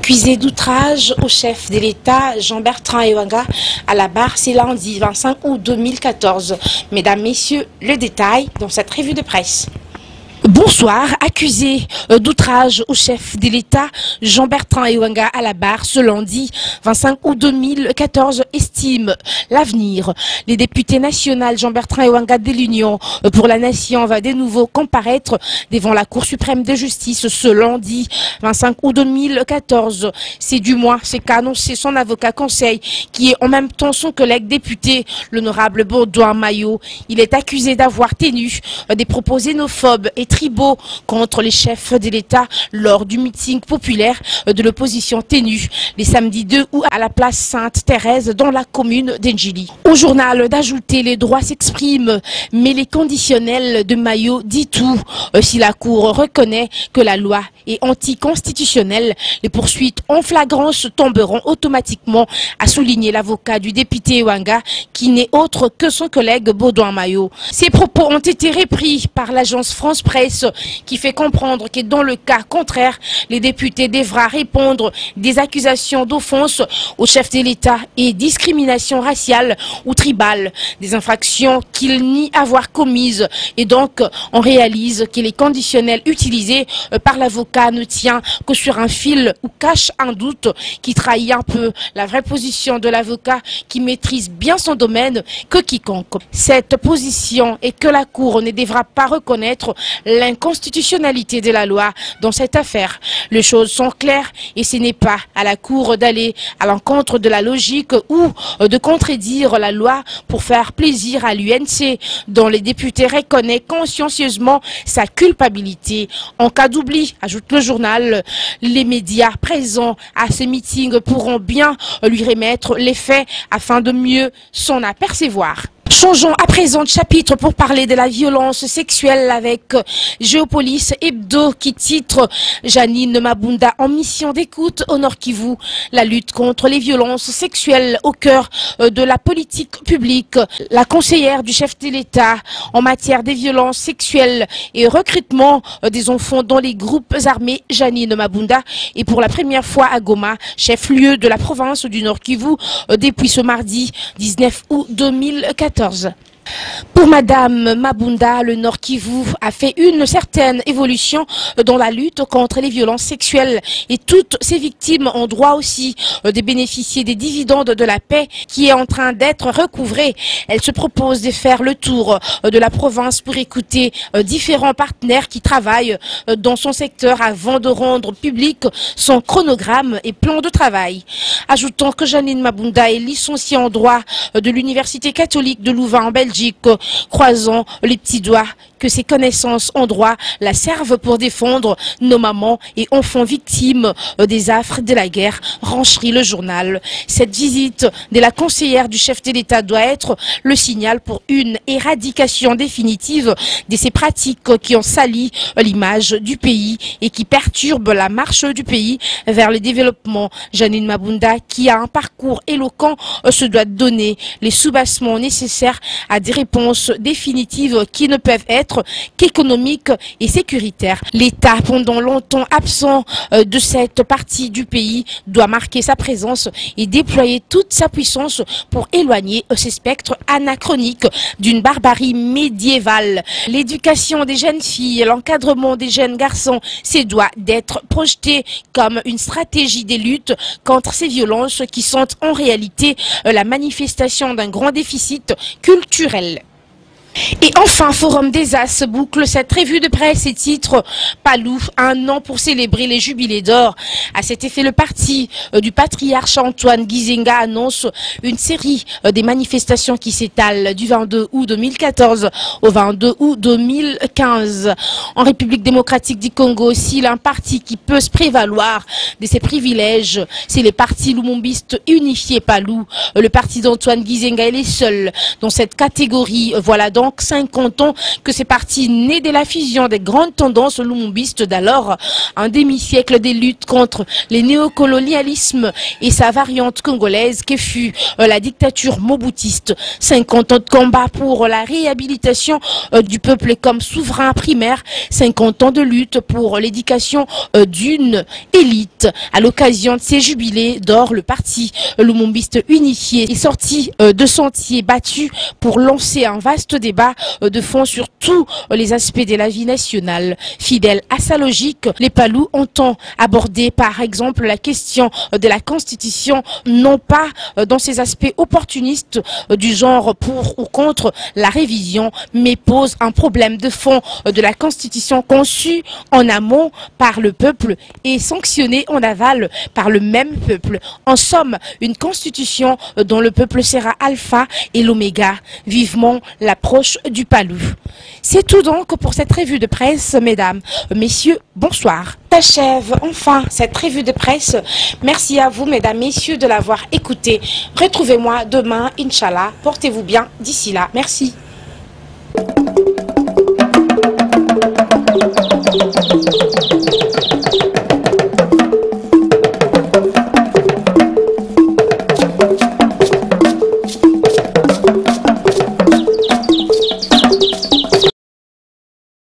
Accusé d'outrage au chef de l'État, Jean-Bertrand Ewanga, à la barre, c'est lundi 25 août 2014. Mesdames, Messieurs, le détail dans cette revue de presse. Bonsoir. Accusé d'outrage au chef de l'État, Jean-Bertrand Ewanga à la barre ce lundi 25 août 2014 estime l'avenir. Les députés nationaux Jean-Bertrand Ewanga de l'Union pour la Nation va de nouveau comparaître devant la Cour suprême de justice ce lundi 25 août 2014. C'est du moins ce qu'a annoncé son avocat conseil qui est en même temps son collègue député, l'honorable Baudouin Maillot. Il est accusé d'avoir tenu des propos xénophobes et tribaux contre les chefs de l'État lors du meeting populaire de l'opposition tenu les samedis 2 août à la place Sainte-Thérèse dans la commune d'Endjili. Au journal d'ajouter les droits s'expriment, mais les conditionnels de Maillot dit tout. Si la Cour reconnaît que la loi est anticonstitutionnelle, les poursuites en flagrance tomberont automatiquement, a souligné l'avocat du député Ewanga, qui n'est autre que son collègue Baudouin Maillot. Ces propos ont été repris par l'agence France Presse, qui fait comprendre que dans le cas contraire, les députés devront répondre des accusations d'offense au chef de l'État et discrimination raciale ou tribale, des infractions qu'il nie avoir commises. Et donc, on réalise que les conditionnels utilisés par l'avocat ne tient que sur un fil ou cache un doute qui trahit un peu la vraie position de l'avocat qui maîtrise bien son domaine que quiconque. Cette position est que la Cour ne devra pas reconnaître l'inconstitutionnalité de la loi dans cette affaire. Les choses sont claires et ce n'est pas à la Cour d'aller à l'encontre de la logique ou de contredire la loi pour faire plaisir à l'UNC, dont les députés reconnaissent consciencieusement sa culpabilité. En cas d'oubli, ajoute le journal, les médias présents à ce meeting pourront bien lui remettre les faits afin de mieux s'en apercevoir. Changeons à présent de chapitre pour parler de la violence sexuelle avec Géopolis Hebdo qui titre Janine Mabunda en mission d'écoute au Nord Kivu. La lutte contre les violences sexuelles au cœur de la politique publique. La conseillère du chef de l'État en matière des violences sexuelles et recrutement des enfants dans les groupes armés, Janine Mabunda, est pour la première fois à Goma, chef-lieu de la province du Nord Kivu, depuis ce mardi 19 août 2014. Pour Madame Mabunda, le Nord Kivu a fait une certaine évolution dans la lutte contre les violences sexuelles et toutes ces victimes ont droit aussi de bénéficier des dividendes de la paix qui est en train d'être recouvrée. Elle se propose de faire le tour de la province pour écouter différents partenaires qui travaillent dans son secteur avant de rendre public son chronogramme et plan de travail. Ajoutons que Janine Mabunda est licenciée en droit de l'Université catholique de Louvain en Belgique, croisant les petits doigts que ses connaissances en droit la servent pour défendre nos mamans et enfants victimes des affres de la guerre, rencherit le journal. Cette visite de la conseillère du chef de l'État doit être le signal pour une éradication définitive de ces pratiques qui ont sali l'image du pays et qui perturbent la marche du pays vers le développement. Janine Mabunda, qui a un parcours éloquent, se doit donner les soubassements nécessaires à des réponses définitives qui ne peuvent être qu'économiques et sécuritaires. L'État, pendant longtemps absent de cette partie du pays, doit marquer sa présence et déployer toute sa puissance pour éloigner ces spectres anachroniques d'une barbarie médiévale. L'éducation des jeunes filles, l'encadrement des jeunes garçons, c'est doit d'être projeté comme une stratégie des luttes contre ces violences qui sont en réalité la manifestation d'un grand déficit culturel. Et enfin, Forum des As boucle cette revue de presse et titre Palou, un an pour célébrer les jubilés d'or. À cet effet, le parti du patriarche Antoine Gizenga annonce une série des manifestations qui s'étalent du 22 août 2014 au 22 août 2015. En République démocratique du Congo aussi, un parti qui peut se prévaloir de ses privilèges, c'est les partis lumumbistes unifiés Palou. Le parti d'Antoine Gizenga est les seuls dans cette catégorie. Voilà dans donc 50 ans que ces partis nés de la fusion des grandes tendances lumumbistes d'alors, un demi-siècle des luttes contre les néocolonialismes et sa variante congolaise que fut la dictature moboutiste. 50 ans de combat pour la réhabilitation du peuple comme souverain primaire, 50 ans de lutte pour l'éducation d'une élite. À l'occasion de ces jubilés d'or, le parti lumumbiste unifié est sorti de sentiers battus pour lancer un vaste débat de fond sur tous les aspects de la vie nationale. Fidèle à sa logique, les Palous entend aborder par exemple la question de la Constitution, non pas dans ses aspects opportunistes du genre pour ou contre la révision, mais pose un problème de fond de la Constitution conçue en amont par le peuple et sanctionnée en aval par le même peuple. En somme, une Constitution dont le peuple sera alpha et l'oméga. Vivement l'approche du Palou. C'est tout donc pour cette revue de presse, mesdames, messieurs, bonsoir. S'achève enfin cette revue de presse. Merci à vous, mesdames, messieurs, de l'avoir écouté. Retrouvez-moi demain, Inch'Allah. Portez-vous bien d'ici là. Merci.